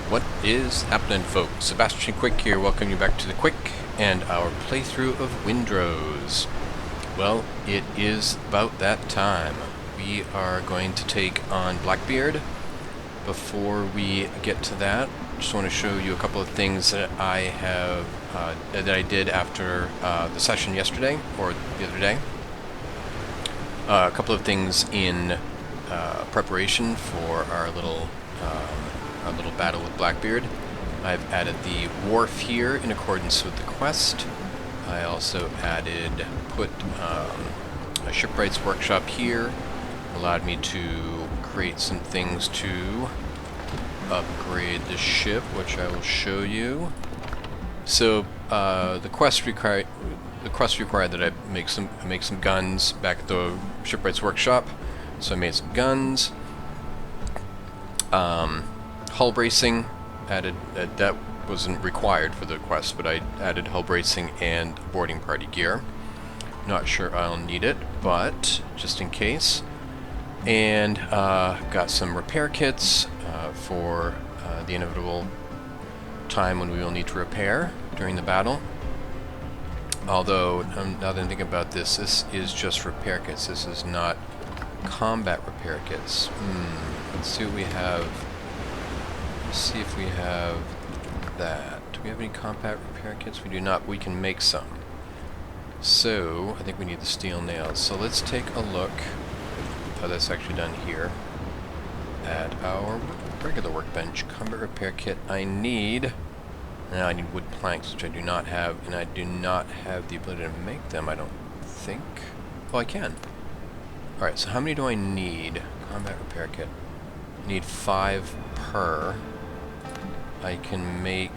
What is happening, folks? Sebastian Quick here, welcome you back to the Quick and our playthrough of Windrose. Well, it is about that time. We are going to take on Blackbeard. Before we get to that, just want to show you a couple of things that I have that I did after the session yesterday or the other day. A couple of things in preparation for our little battle with Blackbeard. I've added the wharf here in accordance with the quest. I also put a shipwright's workshop here. Allowed me to create some things to upgrade the ship, which I will show you. So the quest required that I make some guns back at the shipwright's workshop. So I made some guns. Hull bracing, added, that wasn't required for the quest, but I added hull bracing and boarding party gear. Not sure I'll need it, but just in case. And got some repair kits for the inevitable time when we will need to repair during the battle. Although, now that I'm thinking about this, this is just repair kits. This is not combat repair kits. Let's see what we have. Let's see if we have that. Do we have any combat repair kits? We do not. We can make some. So, I think we need the steel nails. So let's take a look how that's actually done here at our regular workbench. Combat repair kit. I need wood planks, which I do not have, and I do not have the ability to make them, I don't think. Oh, I can. Alright, so how many do I need? Combat repair kit. I need 5 per. I can make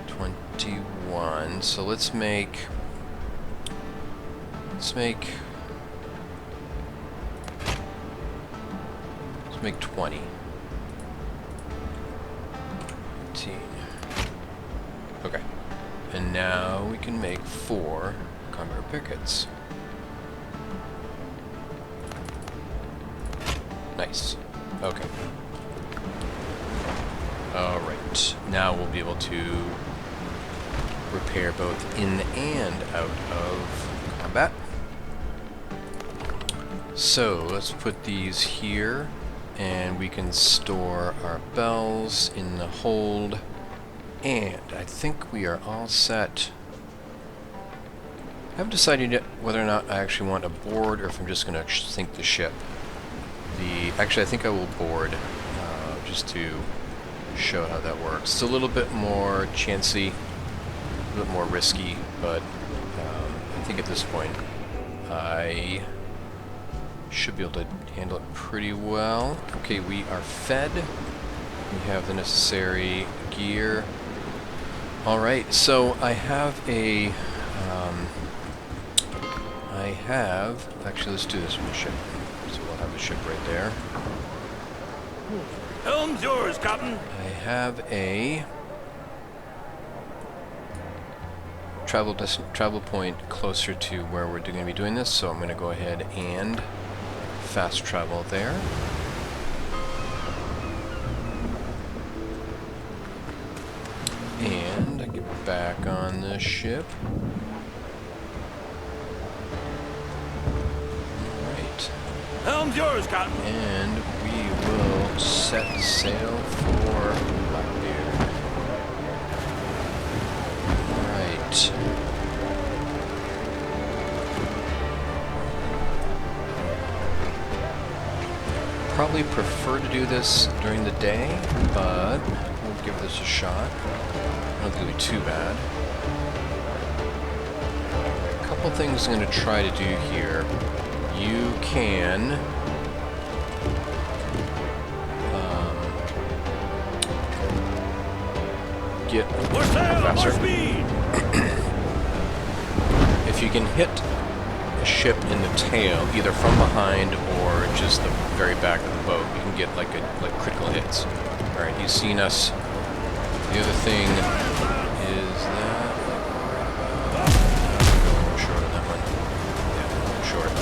21, so let's make 20. 18. Okay. And now we can make 4 combat repair kits. Nice. Okay. Alright. Now we'll be able to repair both in and out of combat. So, let's put these here, and we can store our bells in the hold, and I think we are all set. I haven't decided yet whether or not I actually want to board or if I'm just going to sink the ship. Actually, I think I will board, just to show how that works. It's a little bit more chancy, a little bit more risky, but I think at this point I should be able to handle it pretty well. Okay, we are fed. We have the necessary gear. Alright, so I have a... actually, let's do this from the ship. So we'll have the ship right there. Helm's yours, Captain. I have a travel point closer to where we're going to be doing this, so I'm going to go ahead and fast travel there. And I get back on the ship. Alright. Helm's yours, Captain. And we will set sail for Blackbeard. Alright. Probably prefer to do this during the day, but we'll give this a shot. I don't think it'll be too bad. A couple things I'm going to try to do here. You can get faster. If you can hit a ship in the tail, either from behind or just the very back of the boat, you can get like critical hits. All right, you've seen us. The other thing is that go a little short on that one. Yeah, a little short.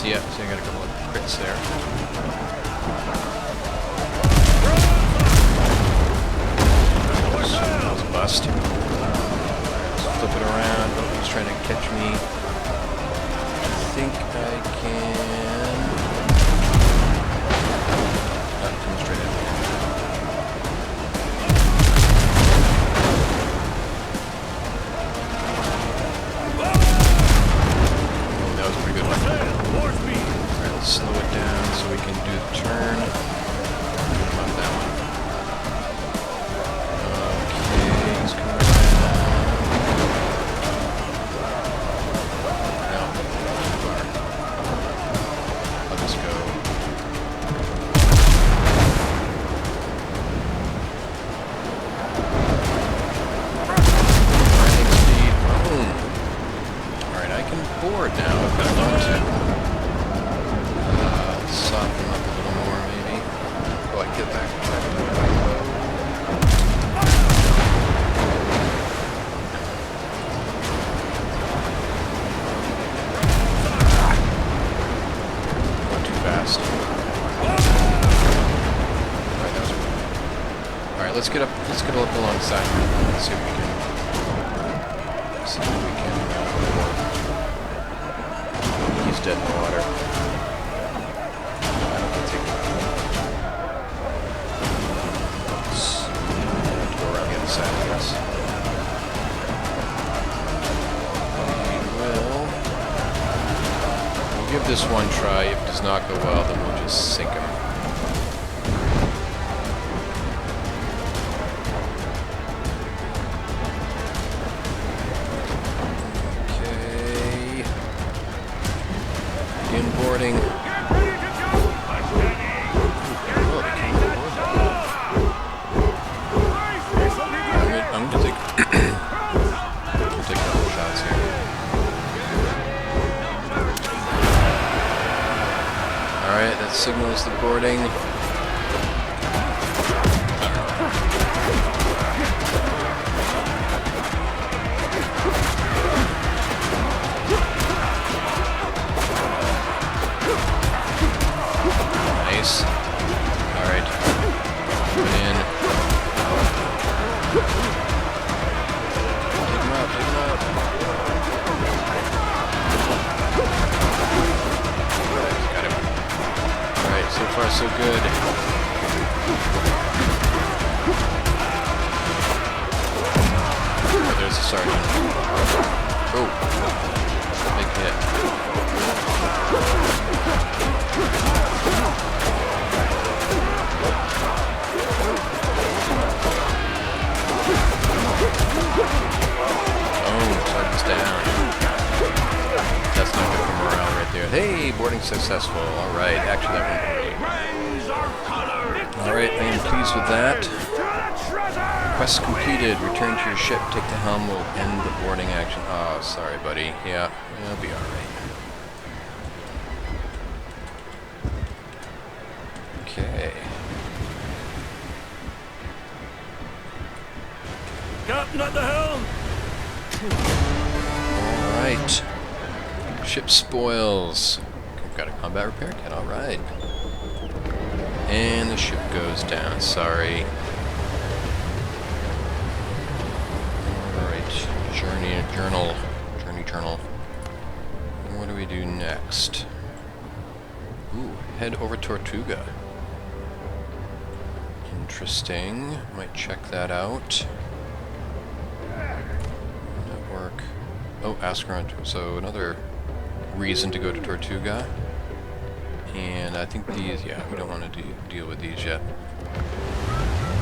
See ya. See, I got a couple of crits there. Oops, that was a bust. Let's flip it around. Oh, he's trying to catch me. I think I can... I'm coming straight in. Oh, that was a pretty good one. Alright, let's slow it down so we can do the turn. Come on, that one. Okay, he's coming around. No, too far. I'll just go. Grinding speed. Boom. Alright, I can board now if I want to. Soften up a little more, maybe. Oh, I get back. Going too fast. Alright, that was good. Alright, let's get up alongside. Let's see if we can he's dead in the water. We'll give this one try. If it does not go well, then we'll just sink him. Okay. Begin boarding. I'm gonna take a couple shots here. Alright, that signals the boarding. Nice. Alright. Put in. Take him out, take him out. Got him. Alright, so far so good. Oh, there's the sergeant. Oh, big hit. Oh, sergeant's down. That's not good for morale right there. Hey, boarding successful. Alright, actually that went early. Alright, I am pleased with that. Quest completed. Return to your ship. Take the helm. Will end the boarding action. Oh, sorry, buddy. Yeah, it'll be alright. Okay. Captain at the helm! Alright. Ship spoils. We've got a combat repair kit. Alright. And the ship goes down. Sorry. Alright. Journey journal. And what do we do next? Ooh, head over Tortuga. Interesting. Might check that out. Network. Oh, Ascaron. So another reason to go to Tortuga. And I think these, yeah, we don't want to deal with these yet.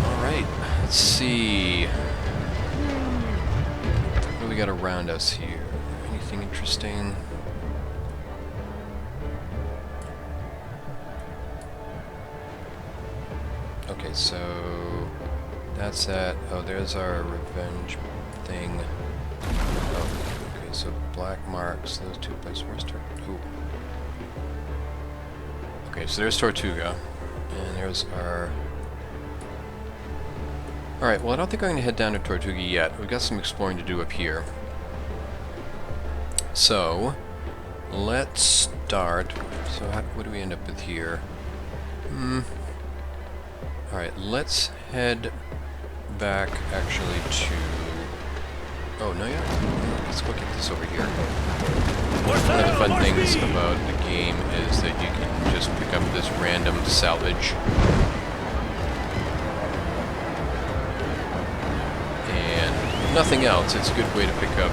Alright, let's see. What do we got around us here? Anything interesting? Okay, so that's that. Oh, there's our revenge thing. Oh, okay, so black marks, those two places. Where's Tortuga? Okay, so there's Tortuga, and there's our... Alright, well I don't think I'm going to head down to Tortuga yet. We've got some exploring to do up here. So, let's start. So what do we end up with here? Alright, let's head back actually to... Oh, no, yeah. Let's go get this over here. One of the fun things about the game is that you can just pick up this random salvage. And if nothing else, it's a good way to pick up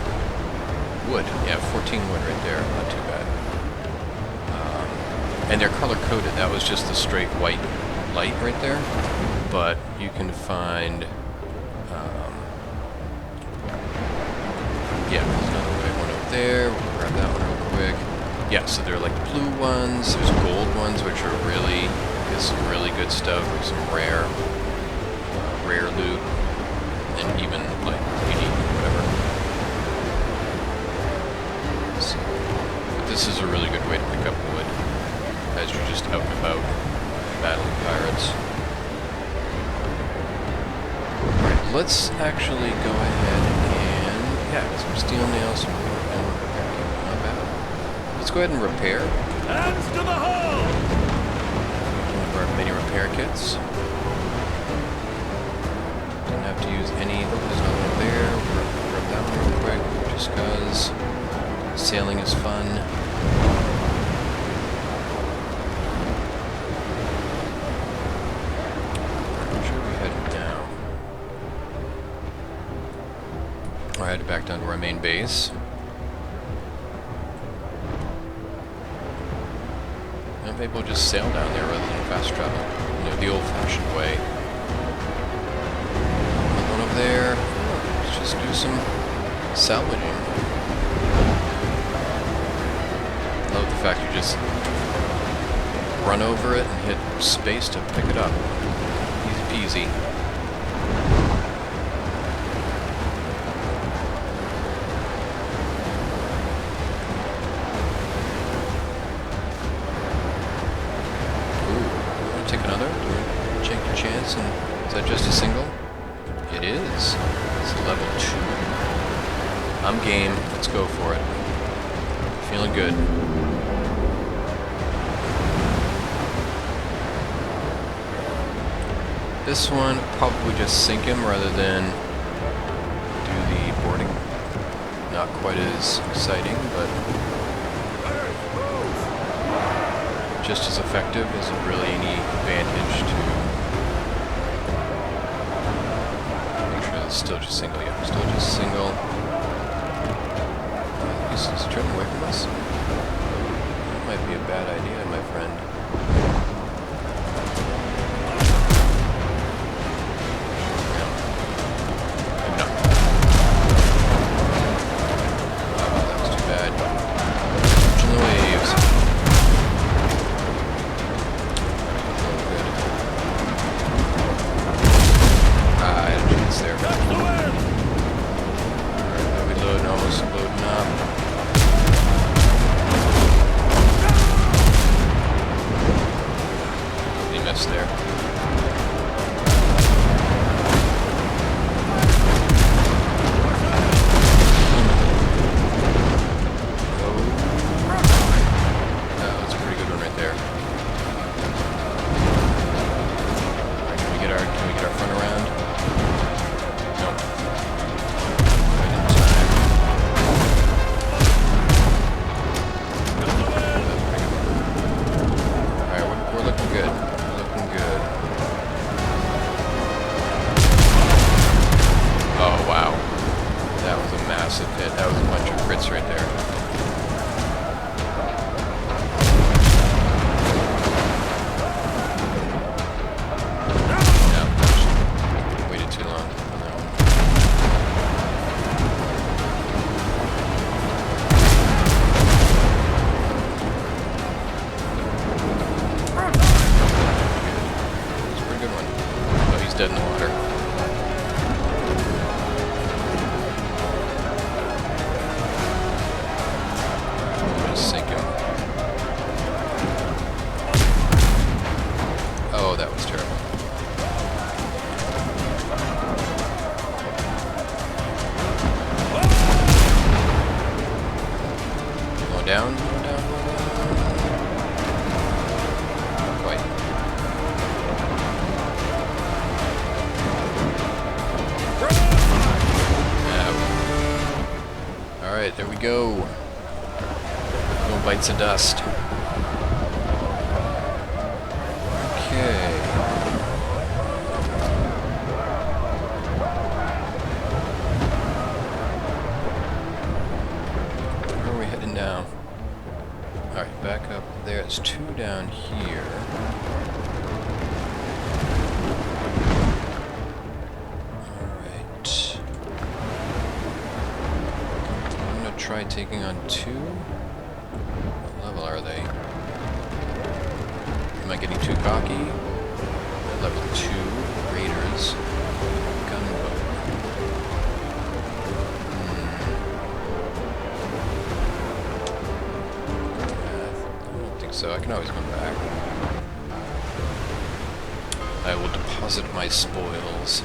wood. Yeah, 14 wood right there. Not too bad. And they're color-coded. That was just the straight white light right there. But you can find... yeah, there's another white one over there. We'll grab that one real quick. Yeah, so there are like blue ones. There's gold ones, which are really... is some really good stuff. There's some rare loot. And even, like, unique, whatever. So, but this is a really good way to pick up wood as you're just out and about battling pirates. Alright, let's actually go ahead and, yeah, some steel nails, some wood, and not bad. Let's go ahead and repair. Hands to the hull! One of our mini repair kits. Don't have to use any, there's nothing up there. We'll grab that one real quick, just because sailing is fun. I had to back down to our main base. And maybe we'll just sail down there rather than fast travel. You know, the old-fashioned way. One up there. Let's just do some salvaging. Love the fact you just run over it and hit space to pick it up. Easy peasy. Take another? Do we take a chance? And is that just a single? It is. It's level 2. I'm game. Let's go for it. Feeling good. This one, probably just sink him rather than do the boarding. Not quite as exciting, but just as effective. Isn't really any advantage to make sure it's still just single. Yeah, still just single. He's turning away from us. That might be a bad idea, my friend. No. Maybe not. Oh, that was too bad. Catching the waves. There. Alright, we load, almost loading up. He missed there. That was a pretty good one right there. Alright, can we get our front around? That was a bunch of crits right there. No, waited too long on that one. It's a pretty good one. Oh, he's dead in the water. Sink him. Oh, that was terrible. Going down, going down. No bites of dust. Okay. Where are we heading now? Alright, back up there. It's 2 down here. Alright. I'm gonna try taking on 2. What level are they? Am I getting too cocky? Level 2 raiders. Gunboat. I don't think so. I can always come back. I will deposit my spoils.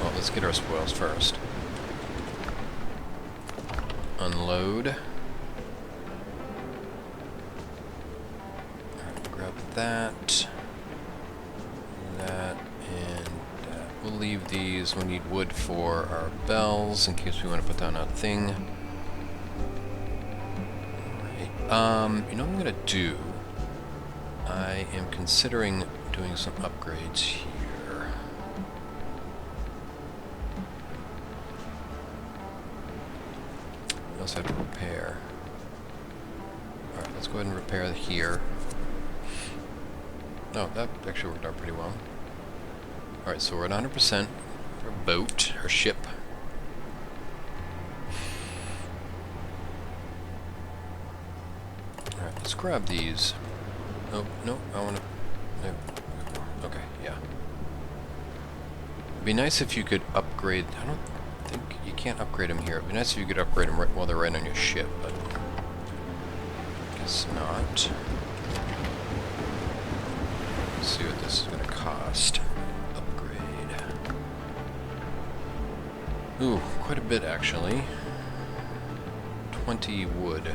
Well, let's get our spoils first. Unload. That, and that. We'll leave these. We need wood for our bells in case we want to put down a thing. Alright, you know what I'm gonna do? I am considering doing some upgrades here. We also have to repair. Alright, let's go ahead and repair here. No, that actually worked out pretty well. Alright, so we're at 100% for our boat, our ship. Alright, let's grab these. Oh, no, I want to... Okay, yeah. It'd be nice if you could upgrade... I don't think... You can't upgrade them here. It'd be nice if you could upgrade them right while they're right on your ship, but... guess not. Let's see what this is going to cost. Upgrade. Ooh, quite a bit actually. 20 wood.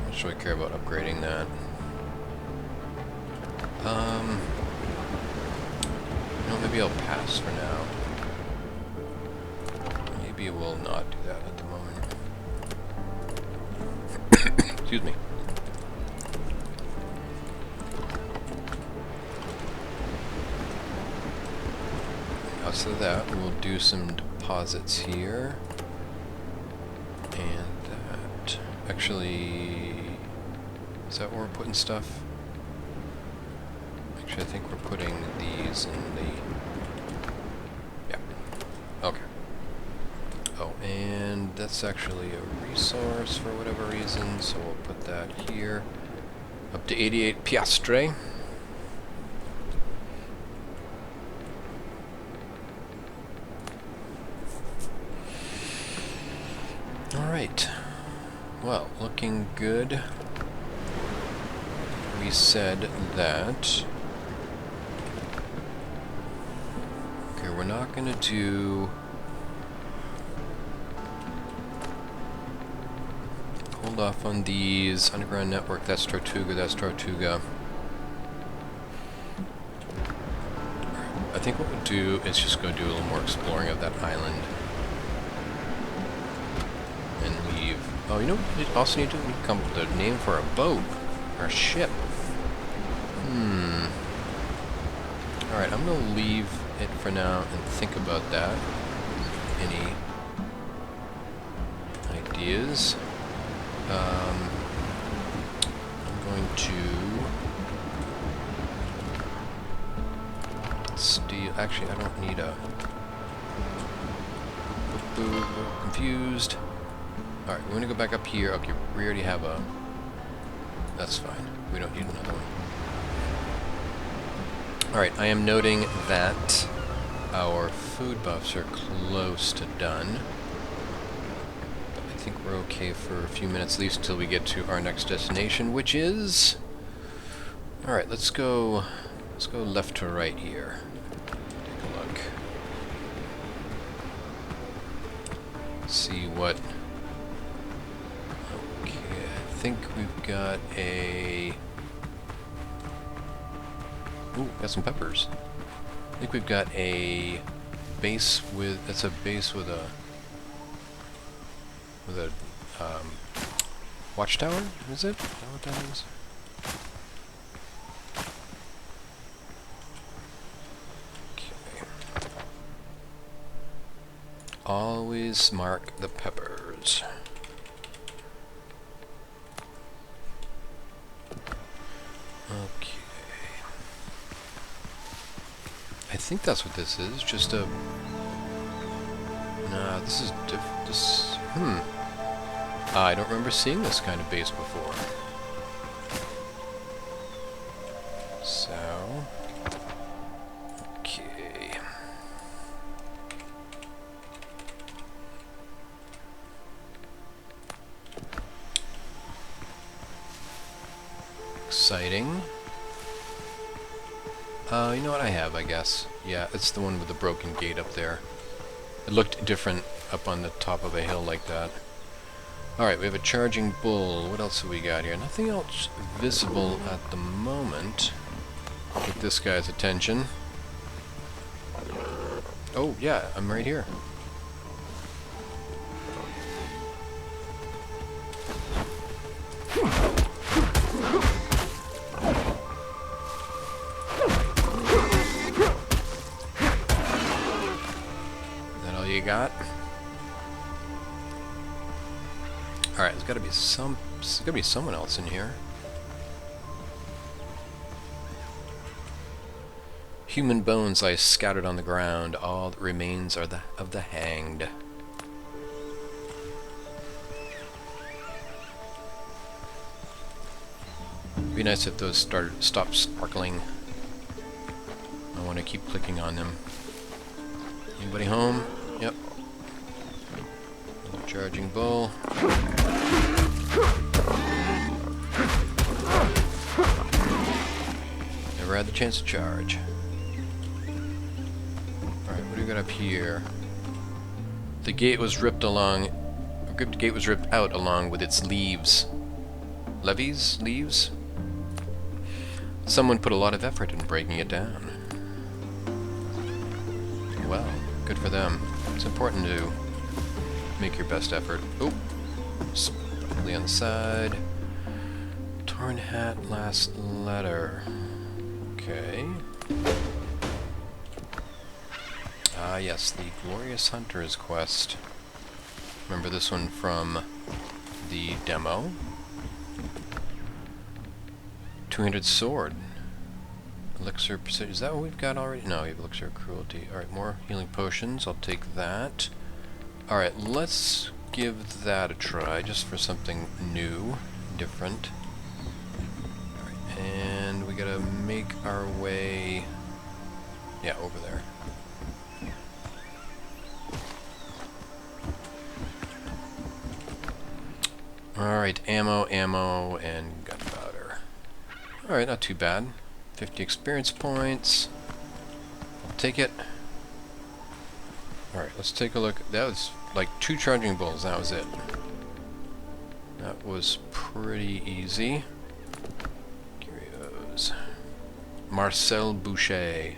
Not sure I care about upgrading that. No, maybe I'll pass for now. Maybe we'll not do that at the moment. Excuse me. So that, we'll do some deposits here. And that. Actually, is that where we're putting stuff? Actually, I think we're putting these in the... Yeah. Okay. Oh, and that's actually a resource for whatever reason, so we'll put that here. Up to 88 piastre. Alright. Well, looking good. We said that... Okay, we're not gonna do... Hold off on these. Underground network, that's Tortuga, that's Tortuga. I think what we'll do is just go do a little more exploring of that island. And leave. Oh, you know what we also need to do? We come up with a name for our boat. Our ship. Alright, I'm gonna leave it for now and think about that. Any ideas? I'm going to steal. Actually, I don't need a. Confused. Alright, we're gonna go back up here. Okay, we already have a. That's fine. We don't need another one. Alright, I am noting that our food buffs are close to done. But I think we're okay for a few minutes, at least until we get to our next destination, which is... Alright, let's go left to right here. Take a look. See what... Okay, I think we've got a... Ooh, got some peppers. think we've got a base with, that's a base with a watchtower, is it? Is that what that is? Okay. Always mark the peppers. Okay. I think that's what this is, just a... Nah, this is this... I don't remember seeing this kind of base before. So... Okay... Exciting. You know what I have, I guess. Yeah, it's the one with the broken gate up there. It looked different up on the top of a hill like that. Alright, we have a charging bull. What else have we got here? Nothing else visible at the moment. Get this guy's attention. Oh, yeah, I'm right here. You got? Alright, there's gotta be someone else in here. Human bones lie scattered on the ground. All that remains are of the hanged. It'd be nice if those stopped sparkling. I want to keep clicking on them. Anybody home? Yep. Charging bull. Never had the chance to charge. Alright, what do we got up here? The gate was ripped along... The gate was ripped out along with its leaves. Levees? Leaves? Someone put a lot of effort in breaking it down. Well, good for them. It's important to make your best effort. Oh, sparkly on the side. Torn hat, last letter. Okay. Ah, yes, the Glorious Hunter's quest. Remember this one from the demo. 200 sword. Elixir precision. Is that what we've got already? No, we have elixir cruelty. Alright, more healing potions. I'll take that. Alright, let's give that a try, just for something new, different. Alright, and we gotta make our way... Yeah, over there. Alright, ammo, and gunpowder. Alright, not too bad. 50 experience points. I'll take it. Alright, let's take a look. That was like 2 charging bulls, that was it. That was pretty easy. Curios. Marcel Boucher.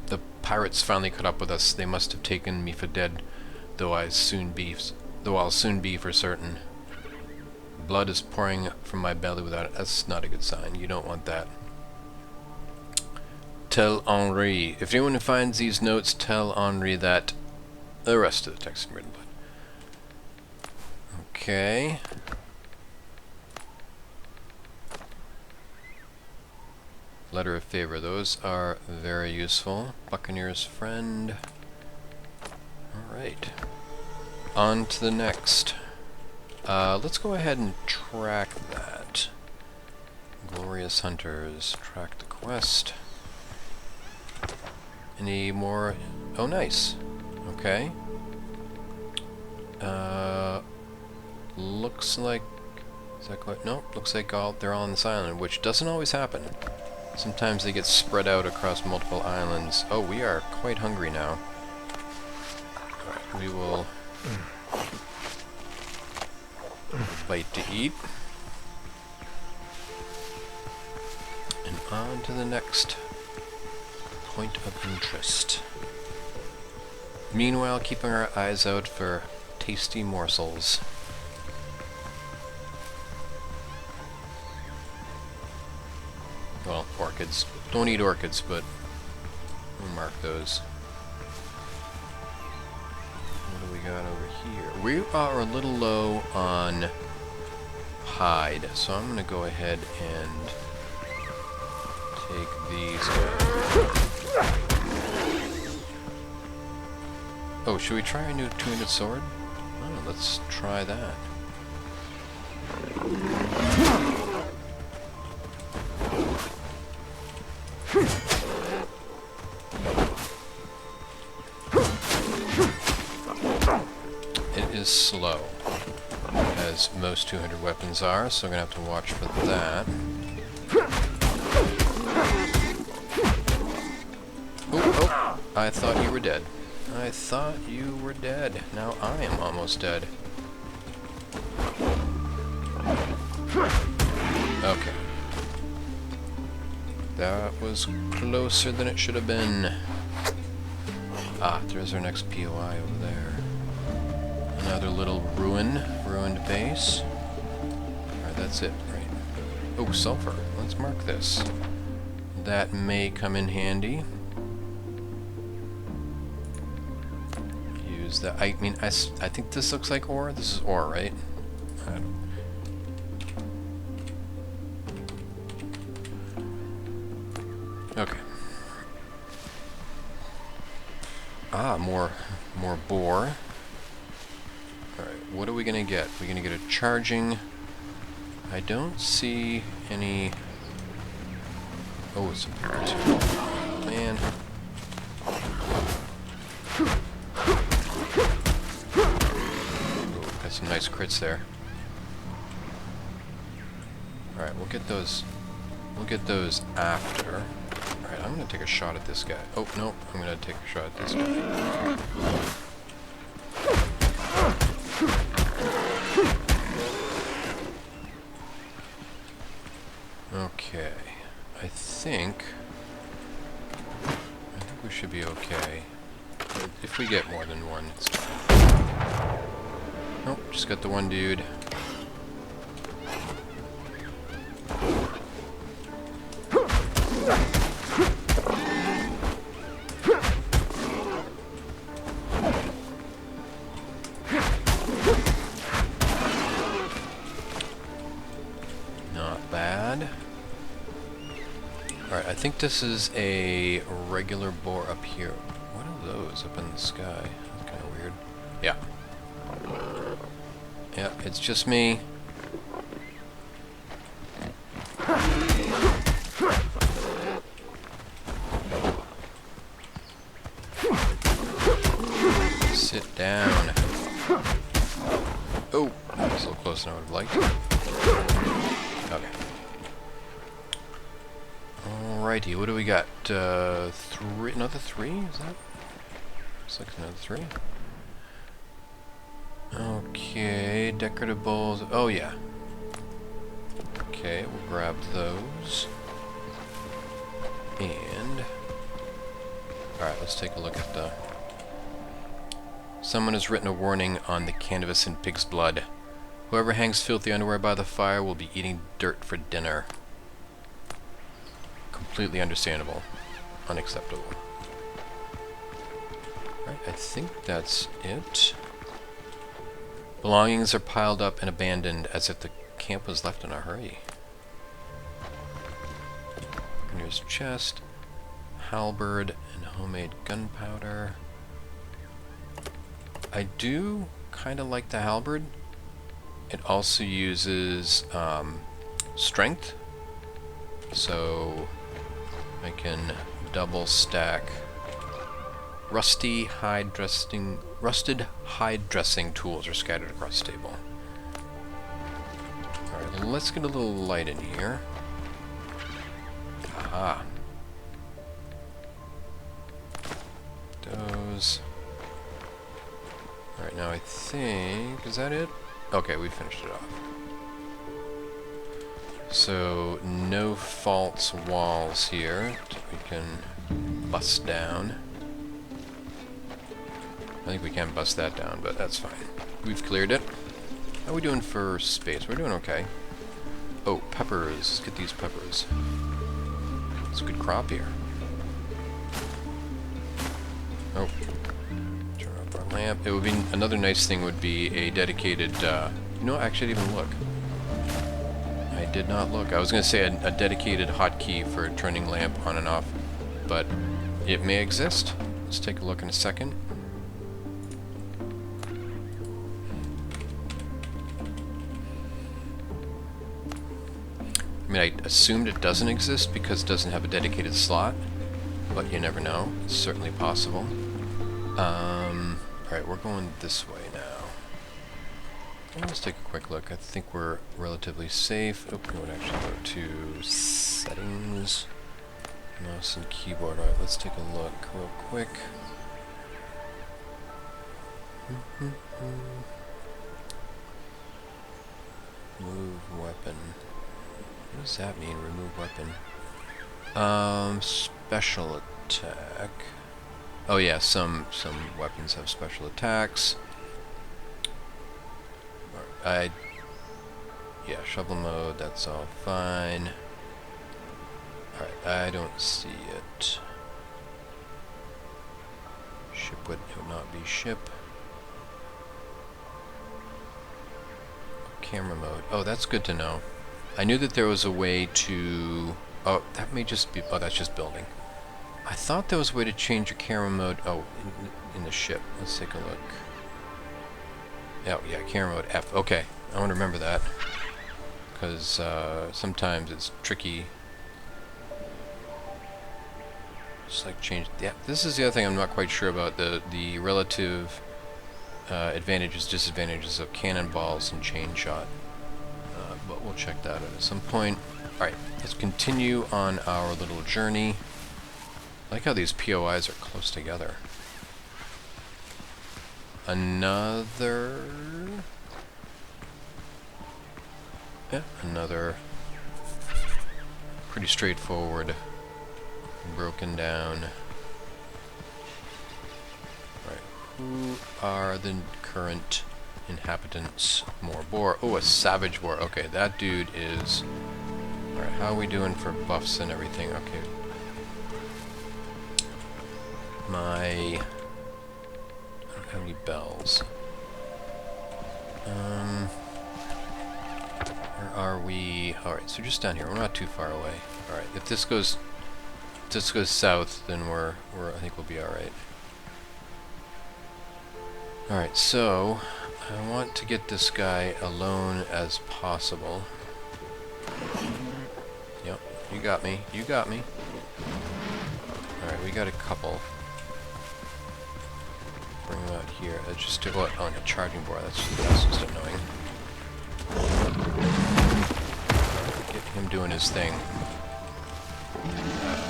The pirates finally caught up with us. They must have taken me for dead, though I'll soon be for certain. Blood is pouring from my belly without it. That's not a good sign. You don't want that. Tell Henri. If anyone finds these notes, tell Henri that... The rest of the text is written blood. Okay. Letter of favor. Those are very useful. Buccaneer's friend. Alright. On to the next. Let's go ahead and track that. Glorious Hunters. Track the quest. Any more? Oh, nice. Okay. Looks like... Is that quite... Nope. Looks like they're all on this island, which doesn't always happen. Sometimes they get spread out across multiple islands. Oh, we are quite hungry now. Alright, we will... Bite to eat. on to the next point of interest. Meanwhile, keeping our eyes out for tasty morsels. Well, orchids. Don't eat orchids, but we'll mark those. What do we got over here? We are a little low on hide, so I'm going to go ahead and take these guys. Oh, should we try a new two-handed sword? Oh, let's try that. It is slow, as most 200 weapons are, so I'm going to have to watch for that. Oh, I thought you were dead. I thought you were dead. Now I am almost dead. Okay. That was closer than it should have been. Ah, there's our next POI over there. Another little ruined base. Alright, that's it, right? Oh, sulfur. Let's mark this. That may come in handy. Use that. I mean, I think this looks like ore. This is ore, right? Okay. Ah, more boar. Alright, what are we gonna get? We're gonna get a charging. I don't see any... Oh, it's some birds. Man. Ooh, got some nice crits there. Alright, we'll get those after. Alright, I'm gonna take a shot at this guy. Oh, no, I'm gonna take a shot at this guy. Okay, I think we should be okay. If we get more than one, it's fine. Nope, just got the one dude. Alright, I think this is a regular boar up here. What are those up in the sky? That's kind of weird. Yeah. Yeah, it's just me. Sit down. Oh, that was a little closer than I would have liked. Okay. Alrighty, what do we got? Three, another three? Is that? Looks like another three. Okay, decorative bowls. Oh yeah. Okay, we'll grab those. And alright, let's take a look at the... Someone has written a warning on the canvas in pig's blood. Whoever hangs filthy underwear by the fire will be eating dirt for dinner. Completely understandable. Unacceptable. Right, I think that's it. Belongings are piled up and abandoned as if the camp was left in a hurry. Here's chest, halberd, and homemade gunpowder. I do kind of like the halberd. It also uses strength, so I can double stack rusted hide dressing tools are scattered across the table. Alright, let's get a little light in here. Aha. Those. Alright, now I think... Is that it? Okay, we finished it off. So, no false walls here that we can bust down. I think we can bust that down, but that's fine. We've cleared it. How are we doing for space? We're doing okay. Oh, peppers. Let's get these peppers. It's a good crop here. Oh. Turn off our lamp. It would be another nice thing would be a dedicated, you know, actually I didn't even look. I did not look. I was going to say a dedicated hotkey for turning lamp on and off, but it may exist. Let's take a look in a second. I mean, I assumed it doesn't exist because it doesn't have a dedicated slot, but you never know. It's certainly possible. Alright, we're going this way now. Let's take a quick look. I think we're relatively safe. Oh, we would actually go to settings, mouse and keyboard. Alright, let's take a look real quick. Move weapon. What does that mean, remove weapon? Special attack. Oh yeah, some weapons have special attacks. Yeah, shovel mode, that's all fine. Alright, I don't see it. Ship would not be ship. Camera mode. Oh, that's good to know. I knew that there was a way to... Oh, that may just be... Oh, that's just building. I thought there was a way to change your camera mode... Oh, in the ship. Let's take a look. Oh, yeah, camera mode F. Okay, I want to remember that. Because sometimes it's tricky. Just like change... Yeah, this is the other thing I'm not quite sure about. The relative advantages, disadvantages of cannonballs and chain shot. But we'll check that out at some point. Alright, let's continue on our little journey. I like how these POIs are close together. Another... Yeah, another pretty straightforward, broken down. Alright, who are the current inhabitants? More boar. Oh, a savage boar. Okay, that dude is... Alright, how are we doing for buffs and everything? Okay. I don't have any bells. Where are we? Alright, so just down here. We're not too far away. Alright, if this goes south, then I think we'll be alright. Alright, so I want to get this guy alone as possible. Yep, you got me. You got me. Alright, we got a couple. Bring them out here. Just do what on a charging board. That's just annoying. Get him doing his thing.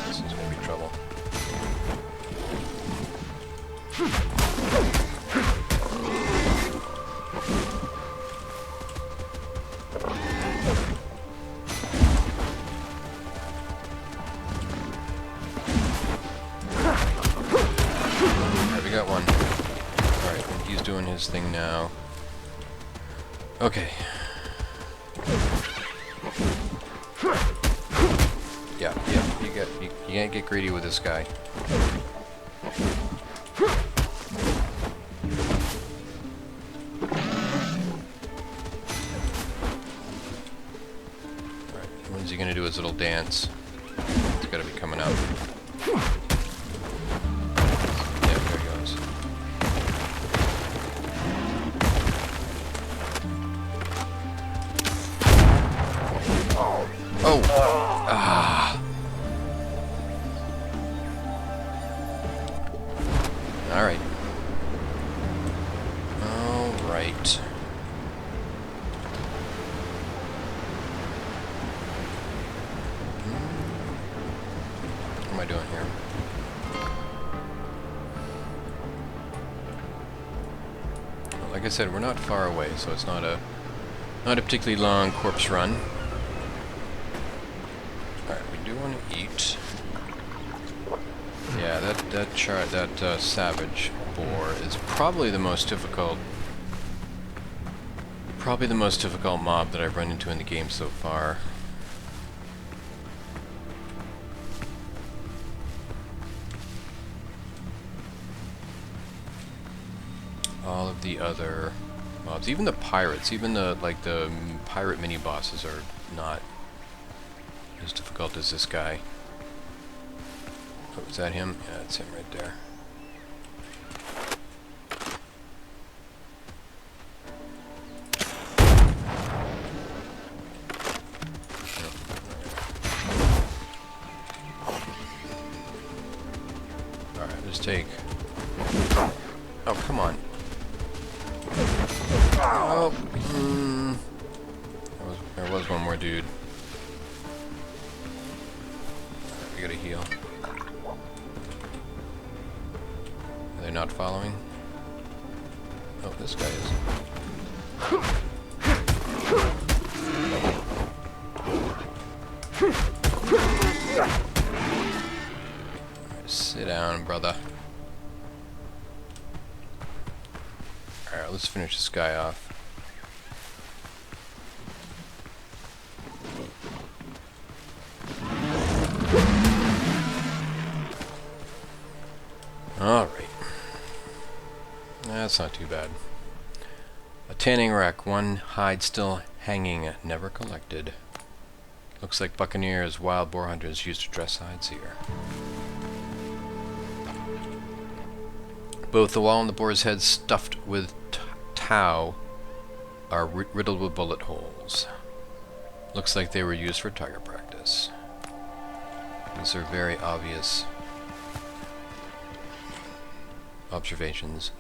This is gonna be trouble. Alright, we got one. Alright, and he's doing his thing now. Okay. Yeah, you can't get greedy with this guy. Alright, when's he gonna do his little dance? It's gotta be coming up. Yeah, there he goes. Oh! Ah! Alright. Alright. What am I doing here? Well, like I said, we're not far away, so it's not a particularly long corpse run. do want to eat. Yeah, that savage boar is probably the most difficult. Probably the most difficult mob that I've run into in the game so far. All of the other mobs, even the pirates, even the pirate mini bosses are not as difficult as this guy. Oh, is that him? Yeah, that's him right there. Alright, let's take... Oh, come on. Oh, there was one more dude. Alright, we gotta heal. Are they not following? Oh, this guy is. Sit down, brother. Alright, let's finish this guy off. Alright. That's not too bad. A tanning rack, one hide still hanging, never collected. Looks like buccaneers, wild boar hunters used to dress hides here. Both the wall and the boar's head stuffed with tow are riddled with bullet holes. Looks like they were used for target practice. These are very obvious observations.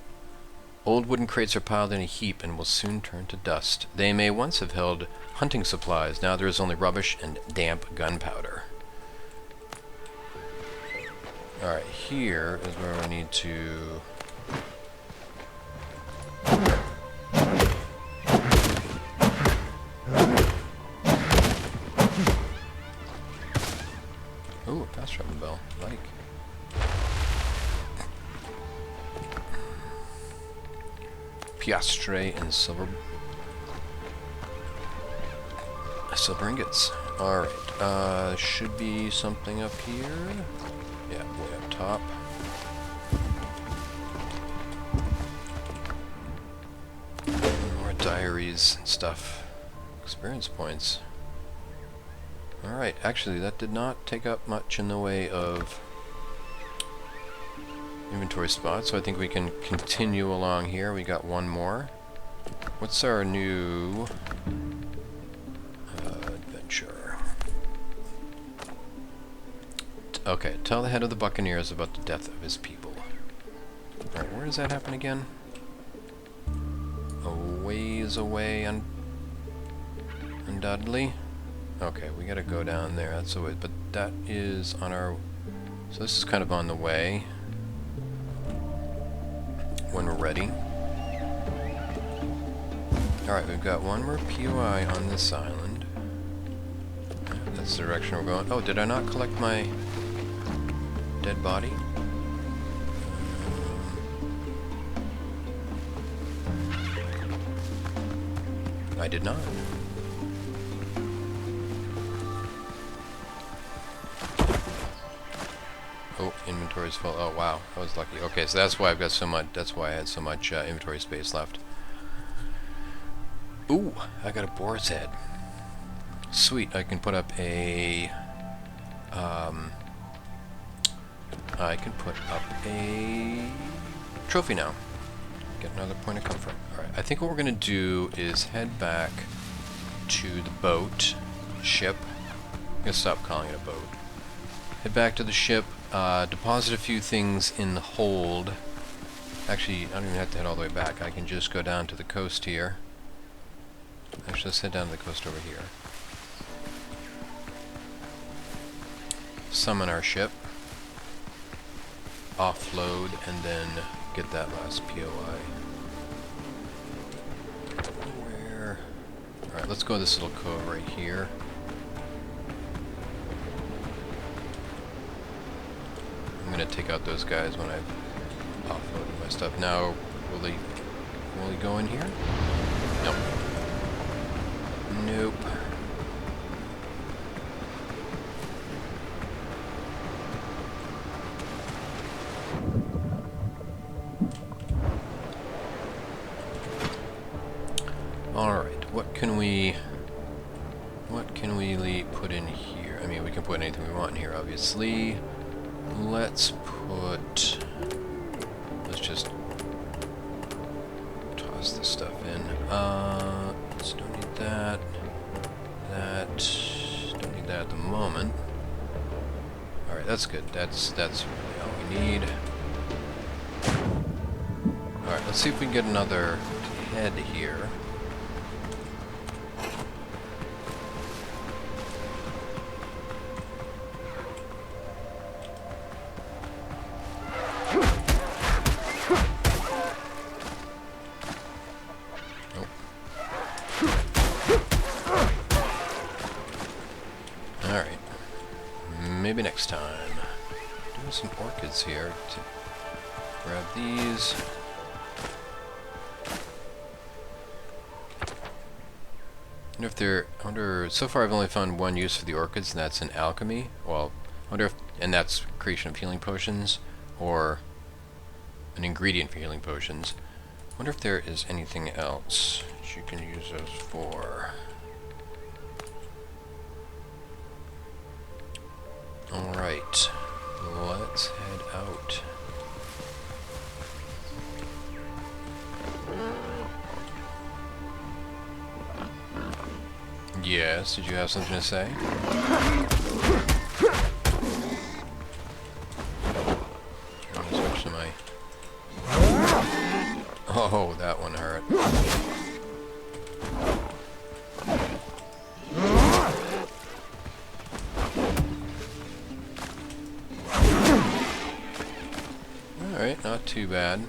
Old wooden crates are piled in a heap and will soon turn to dust. They may once have held hunting supplies. Now there is only rubbish and damp gunpowder. Alright, here is where we need to... Ooh, a fast travel bell. Like. Piastre and silver ingots. Alright, should be something up here. Yeah, way up top. More diaries and stuff. Experience points. Alright, actually that did not take up much in the way of inventory spots, so I think we can continue along here. We got one more. What's our new adventure? Okay, tell the head of the Buccaneers about the death of his people. Alright, where does that happen again? A ways away, undoubtedly. Okay, we gotta go down there, that's the way, but that is on our... So this is kind of on the way. When we're ready. Alright, we've got one more POI on this island. That's the direction we're going. Oh, did I not collect my dead body? I did not. Oh, inventory's full. Oh wow, I was lucky. Okay, so that's why I've got so much. That's why I had so much inventory space left. Ooh, I got a boar's head. Sweet, I can put up a. I can put up a trophy now. Get another point of comfort. All right, I think what we're gonna do is head back to the boat, ship. I'm gonna stop calling it a boat. Head back to the ship. Deposit a few things in the hold. Actually, I don't even have to head all the way back. I can just go down to the coast here. Actually, let's head down to the coast over here. Summon our ship. Offload, and then get that last POI. Where? Alright, let's go to this little cove right here. gonna take out those guys when I've offloaded my stuff. Now, will he go in here? Nope. Nope. Alright, what can we put in here? I mean, we can put anything we want in here, obviously. Let's just toss this stuff in. Let's don't need that. Don't need that at the moment. Alright, that's good. That's really all we need. Alright, let's see if we can get another head here. Alright. Maybe next time. Doing some orchids here to grab these. I wonder, so far I've only found one use for the orchids, and that's in alchemy. Well, I wonder if, and that's creation of healing potions, or an ingredient for healing potions. I wonder if there is anything else that you can use those for. Alright, let's head out. Yes, did you have something to say? Switch to my... Oh, that one hurt. Alright, not too bad.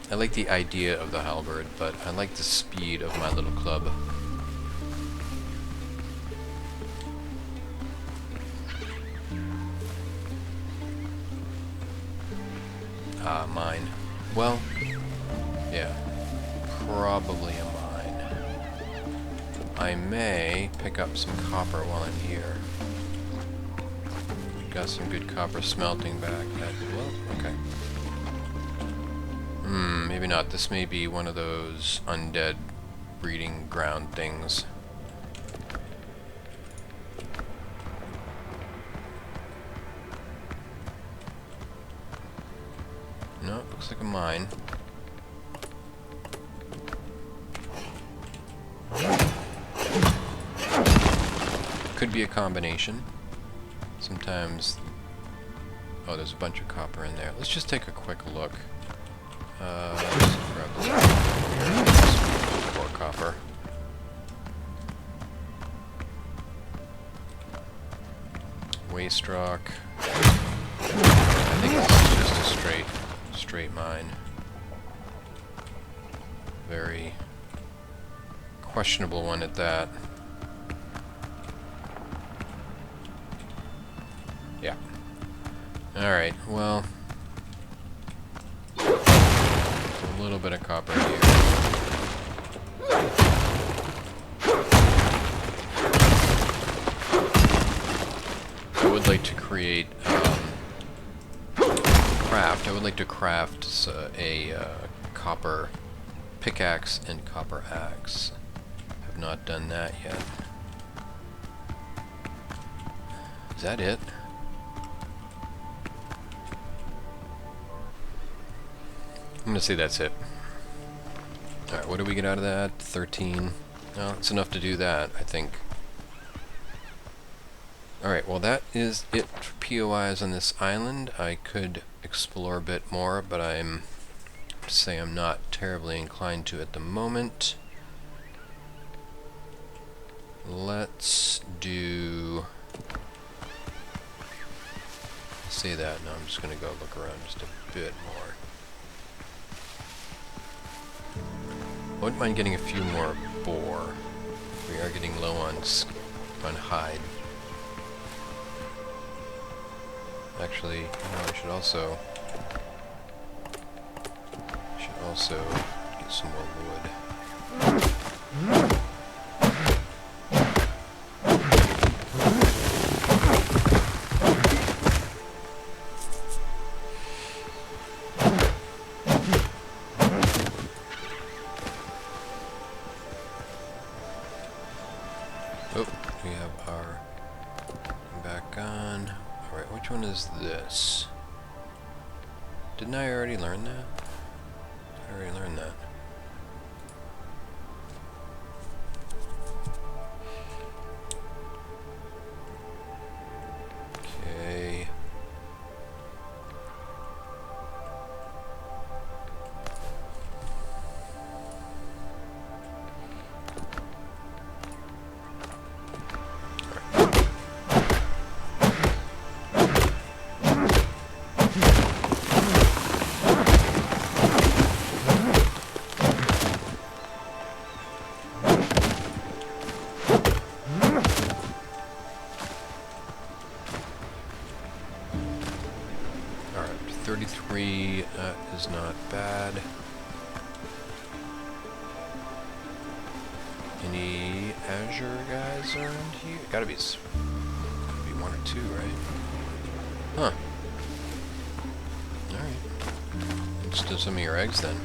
I like the idea of the halberd, but I like the speed of my little club. Ah, mine. Well, yeah, probably a mine. I may pick up some copper while I'm here. Got some good copper smelting back. Well, okay. Maybe not. This may be one of those undead breeding ground things. No, it looks like a mine. Could be a combination. Sometimes... Oh, there's a bunch of copper in there. Let's just take a quick look. Let's grab this. More copper. Waste rock. I think this is just a straight mine. Very questionable one at that. Yeah. Alright, well... a little bit of copper here. I would like to create craft. I would like to craft a copper pickaxe and copper axe. Have not done that yet. Is that it? I'm gonna say that's it. Alright, what do we get out of that? 13. No, it's enough to do that, I think. Alright, well that is it for POIs on this island. I could explore a bit more, but I'm not terribly inclined to at the moment. Let's do... say that. No, I'm just gonna go look around just a bit more. I wouldn't mind getting a few more boar. We are getting low on hide. Actually, you know, I should also get some more wood. Oh, we have our back on. Alright, which one is this? Didn't I already learn that? I already learned that. Okay. Alright, 33 is not bad. Any Azure guys around here? Gotta be one or two, right? Huh. Alright. Let's do some of your eggs then.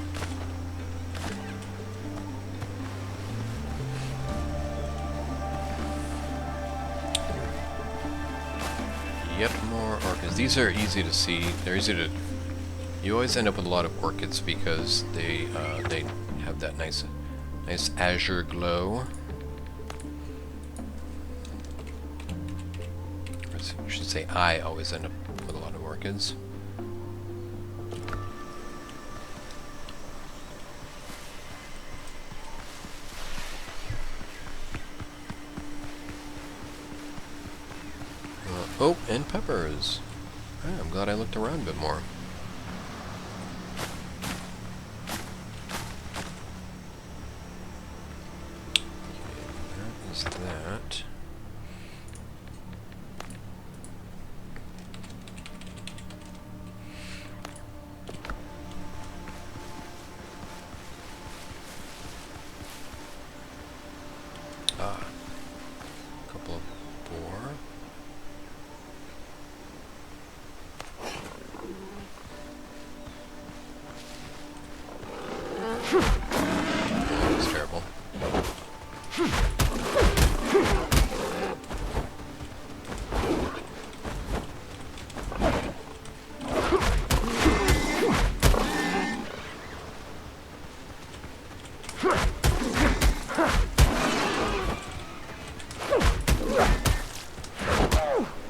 Yep, more orchids. These are easy to see. They're easy to... You always end up with a lot of orchids because they have that nice azure glow. I should say I always end up with a lot of orchids. Oh, and peppers. Oh, I'm glad I looked around a bit more. Okay, that is that. Ah, a couple of boar. That was terrible.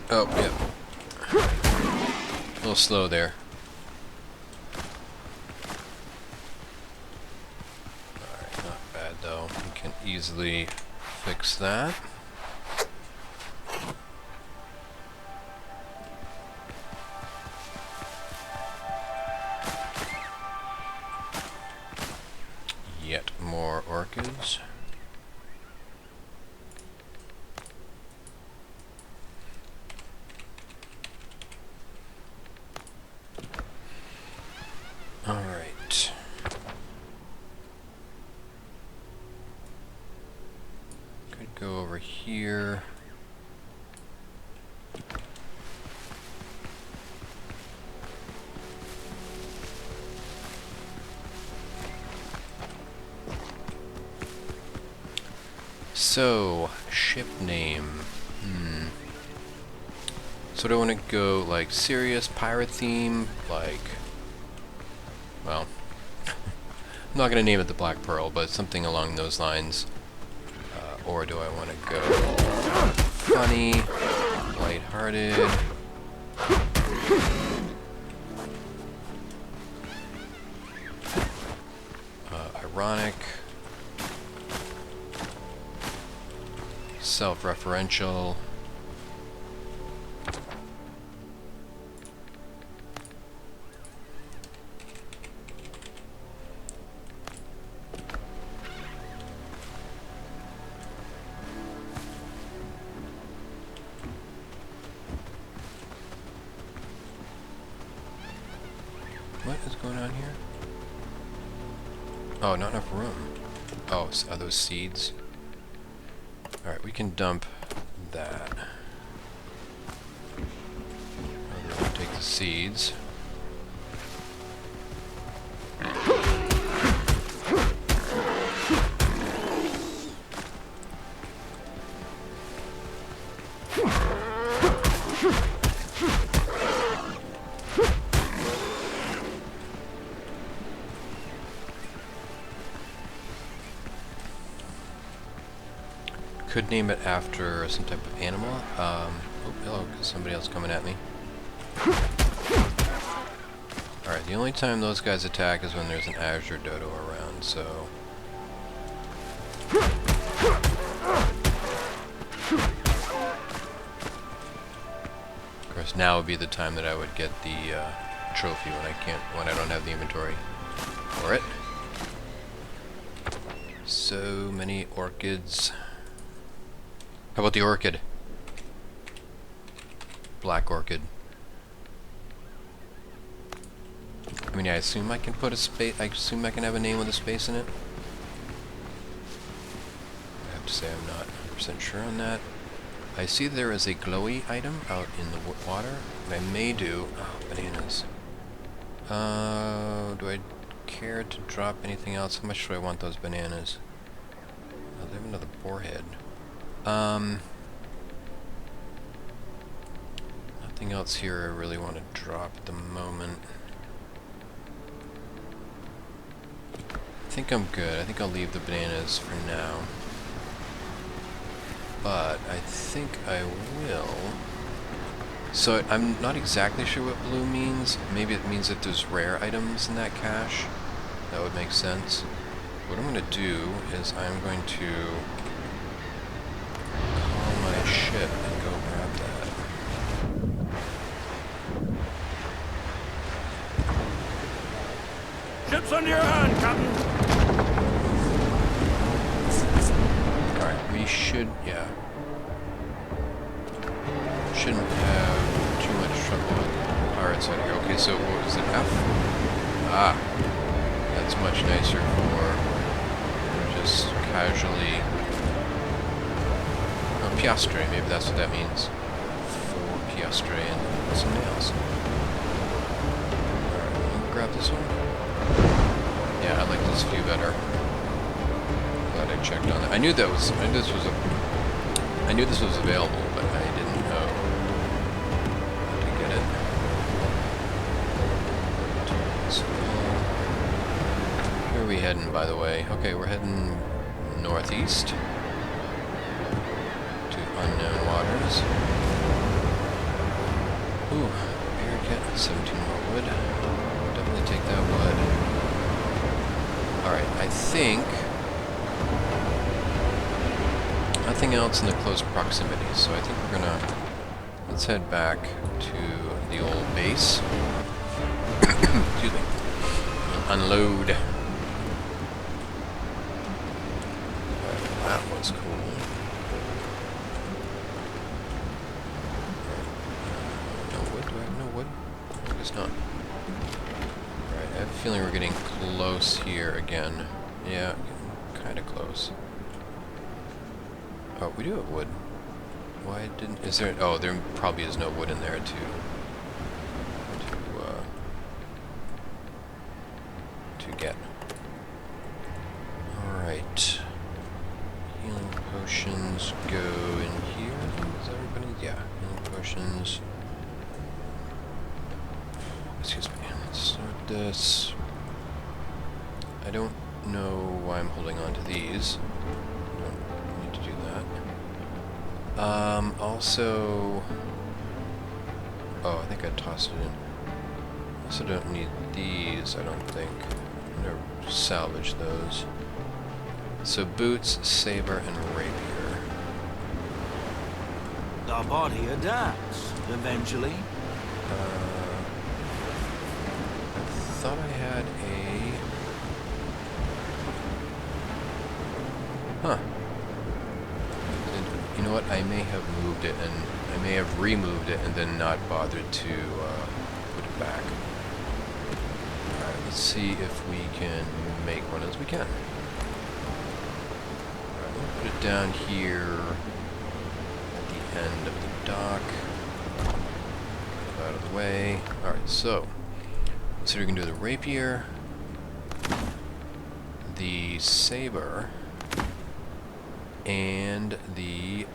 Oh, yeah. A little slow there. Alright, not bad though. We can easily fix that. Yet more orchids. Alright. Could go over here. So, ship name. So do I want to go like serious pirate theme, like, well, I'm not going to name it the Black Pearl, but something along those lines. Or do I want to go funny, lighthearted? Ironic. Self-referential. What is going on here? Oh, not enough room. Oh, are those seeds? Alright, we can dump that. We'll take the seeds. Could name it after some type of animal. Oh, hello, somebody else coming at me. Alright, the only time those guys attack is when there's an azure dodo around, so... Of course, now would be the time that I would get the trophy when I don't have the inventory for it. So many orchids. How about the orchid? Black orchid. I mean, I assume I can put a space. I assume I can have a name with a space in it. I have to say I'm not 100% sure on that. I see there is a glowy item out in the water. What I may do. Oh, bananas. Do I care to drop anything else? How much do I want those bananas? Oh, they have another boarhead. Nothing else here I really want to drop at the moment. I think I'm good. I think I'll leave the bananas for now. But I think I will. So I'm not exactly sure what blue means. Maybe it means that there's rare items in that cache. That would make sense. What I'm going to do is I'm going to call my ship and go grab that. Ship's under your hand, Captain. Alright, we should, yeah. Shouldn't have too much trouble with pirates out here. Okay, so what was it, F? Ah, that's much nicer for just casually... Oh, piastre, maybe that's what that means. 4 piastre and some nails. Alright, we'll grab this one. Yeah, I like this view better. Glad I checked on that. I knew this was available, but I didn't know how to get it. So, where are we heading, by the way? Okay, we're heading northeast to unknown waters. Ooh, bear cat, 17 more wood. Definitely take that wood. Alright, I think nothing else in the close proximity, so I think we're gonna... Let's head back to the old base. Excuse me. And unload. That was cool. No wood? Do I have no wood? I guess not. Alright, I have a feeling we're getting close here again. Yeah, kinda close. Oh, we do have wood. Why didn't... Is there... Oh, there probably is no wood in there to get. Alright. Healing potions go in here. Is everybody... Yeah, healing potions. Excuse me. Let's start this. I don't know why I'm holding on to these. Don't need to do that. Also... Oh, I think I tossed it in. Also don't need these, I don't think. I'm gonna salvage those. So boots, saber, and rapier. The body adapts, eventually. I thought I had a... Huh. You know what? I may have moved it, and I may have removed it and then not bothered to put it back. Let's see if we can make one as we can. Alright, we'll put it down here at the end of the dock. Out of the way. Alright, so let's see if we can do the rapier, the saber, and the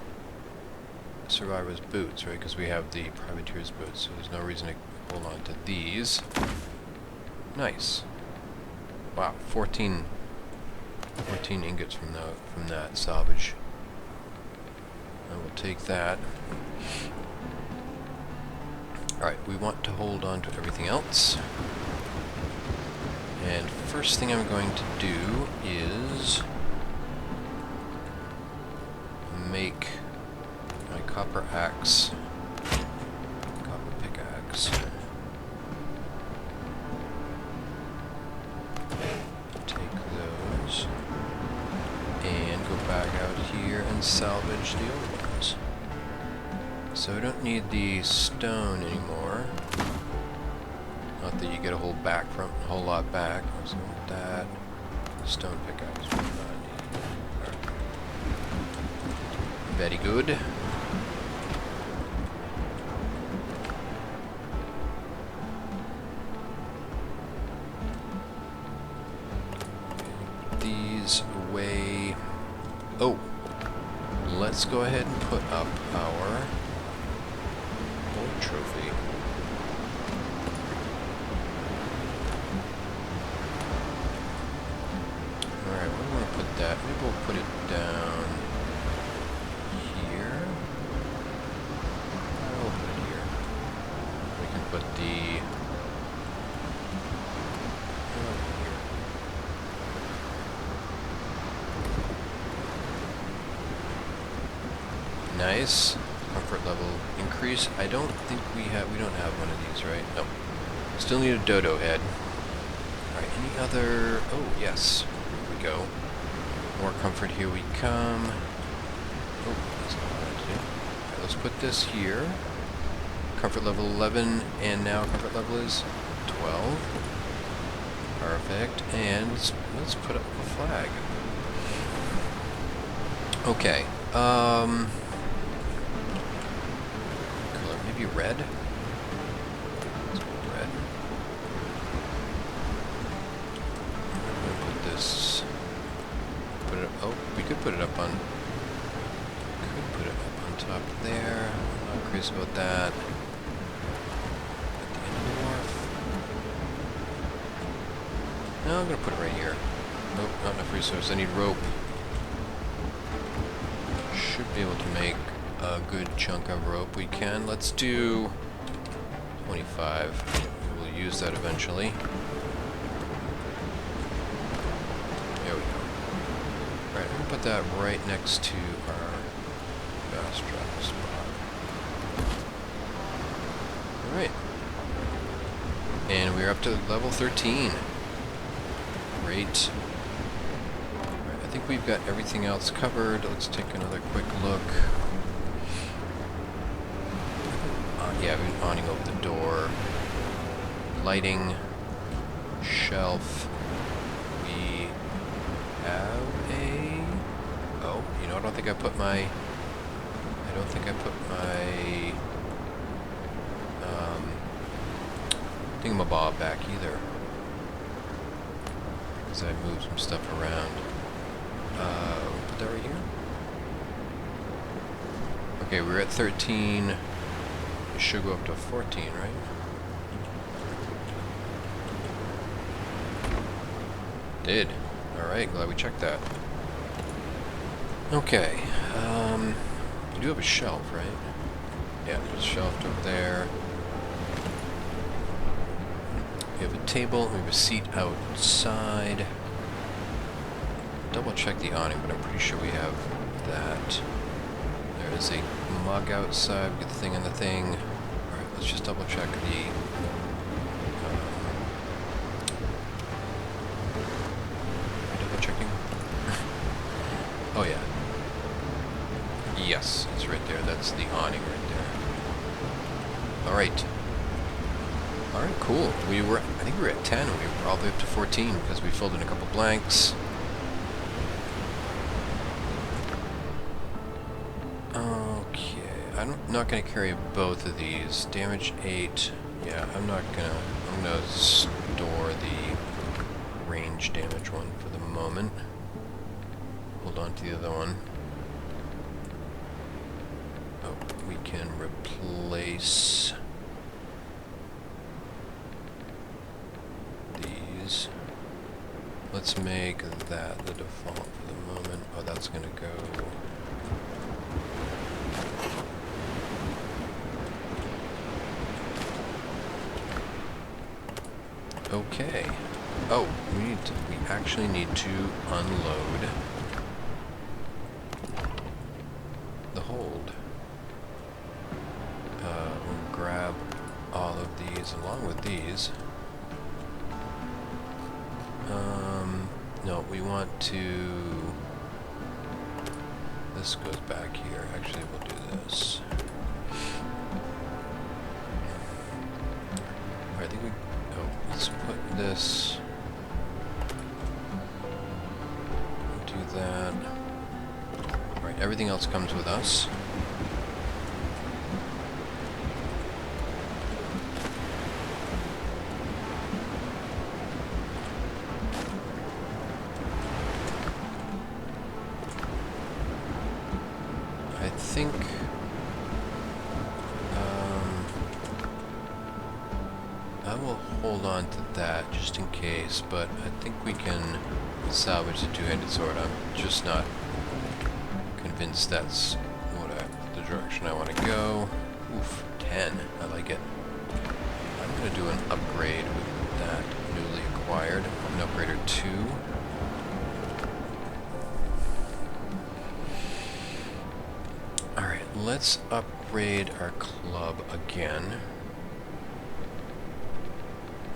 survivor's boots, right? Because we have the privateer's boots, so there's no reason to hold on to these. Nice. Wow, 14 ingots from that salvage. I will take that. Alright, we want to hold on to everything else. And first thing I'm going to do is make my copper axe, copper pickaxe. Take those and go back out here and salvage the old ones. So I don't need the stone anymore. Not that you get a whole lot back. So with that stone pickaxe. Very good. These away. Oh, let's go ahead and put up our gold trophy. Alright, where do we want to put that? Maybe we'll put it down here. We'll put it here. We can put the... here. Nice. Comfort level increase. I don't think we don't have one of these, right? No. Still need a dodo head. Alright, any other... Oh, yes. Here we go. More comfort, here we come. Oh, that's not what I wanted to do. Alright, let's put this here. Comfort level 11, and now comfort level is 12. Perfect. And let's put up a flag. Okay. Color, maybe red? Let's go red. I'm gonna put this... Put it up... Oh, we could put it up on... Could put it up on top there. I'm not crazy about that. At the end of the wharf. No, I'm gonna put it right here. Nope, not enough resources. I need rope. Should be able to make a good chunk of rope. We can. Let's do 25. We'll use that eventually. There we go. Alright, I'm gonna put that right next to our fast travel spot. Alright. And we're up to level 13. Great. I think we've got everything else covered. Let's take another quick look. Yeah, we've been awning over the door. Lighting. Shelf. We have a... Oh, you know, I don't think I put my... thingamabob back either. Because I moved some stuff around. Put that right here. Okay, we're at 13. It should go up to 14, right? Did. Alright, glad we checked that. Okay. We do have a shelf, right? Yeah, there's a shelf over there. We have a table, we have a seat outside. Double check the awning, but I'm pretty sure we have that. There is a mug outside, we get the thing on the thing. Alright, let's just double check the... am I double checking? Oh yeah. Yes, it's right there. That's the awning right there. Alright. Alright, cool. I think we were at 10, we were all the way up to 14 because we filled in a couple blanks. Okay, I'm not going to carry both of these. Damage 8, yeah, I'm going to store the range damage one for the moment. Hold on to the other one. Oh, we can replace these. Let's make that the default for the moment. Oh, that's gonna go. Okay. Oh, we actually need to unload the hold. We'll grab all of these along with these. No, we want to... This goes back here. Actually, we'll do this. Alright, I think we... Oh, let's put this... Do that. Alright, everything else comes with us. I think I will hold on to that just in case, but I think we can salvage the two-handed sword. I'm just not convinced that's the direction I want to go. Oof, 10. I like it. I'm going to do an upgrade with that newly acquired. An upgrader 2. Let's upgrade our club again.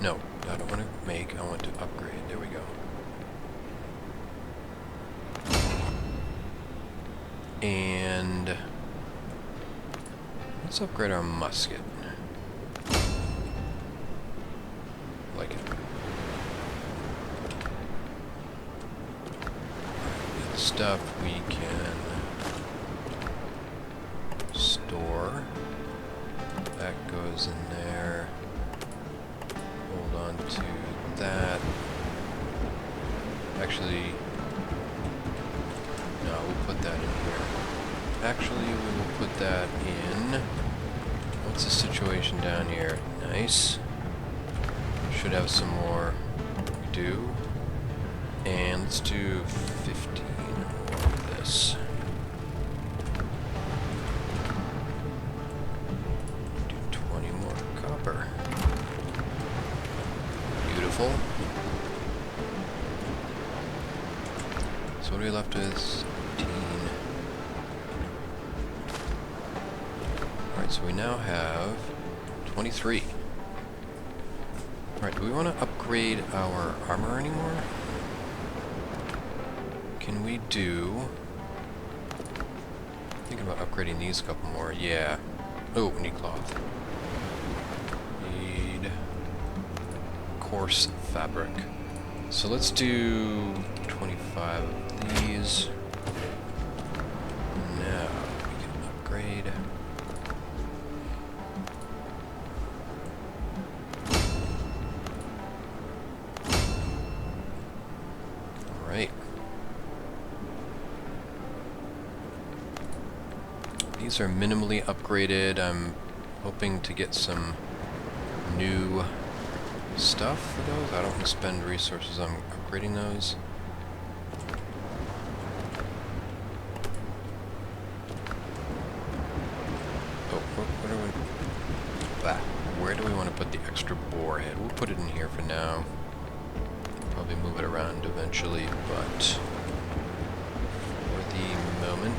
No, I don't want to make, I want to upgrade. There we go. And let's upgrade our musket. Like it. Good stuff we can store. That goes in there. Hold on to that. Actually, no, we'll put that in here. Actually, we will put that in. What's the situation down here? Nice. Should have some more. We do. And let's do 15 of this. Beautiful. So what are we left with? 18. Alright, so we now have 23. Alright, do we want to upgrade our armor anymore? Can we do... Thinking about upgrading these a couple more. Yeah. Oh, we need cloth. Coarse fabric. So let's do 25 of these. Now we can upgrade. Alright. These are minimally upgraded. I'm hoping to get some new stuff for those. I don't want to spend resources on upgrading those. Oh, what are we... Where do we want to put the extra boar head? We'll put it in here for now. Probably move it around eventually, but for the moment.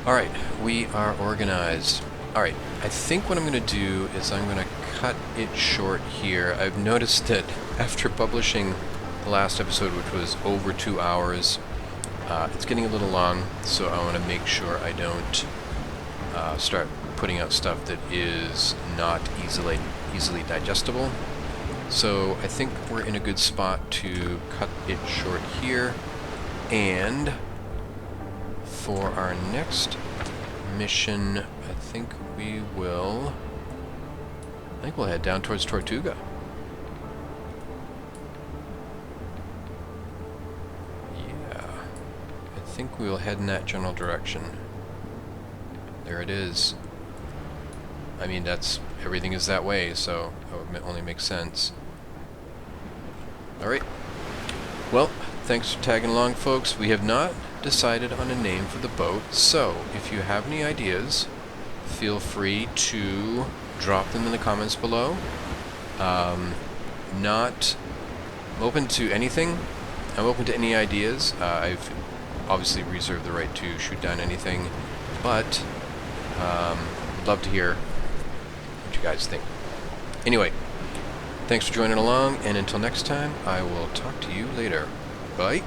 Alright, we are organized. Alright, I think what I'm going to do is I'm going to cut it short here. I've noticed that after publishing the last episode, which was over 2 hours, it's getting a little long, so I want to make sure I don't start putting out stuff that is not easily digestible. So I think we're in a good spot to cut it short here, and for our next mission, I think we'll head down towards Tortuga. Yeah, I think we will head in that general direction. There it is. I mean, everything is that way, so it only makes sense. Alright. Well, thanks for tagging along, folks. We have not decided on a name for the boat, so if you have any ideas, feel free to drop them in the comments below. I'm open to anything. I'm open to any ideas. I've obviously reserved the right to shoot down anything, but would love to hear what you guys think. Anyway, thanks for joining along, and until next time, I will talk to you later. Bye.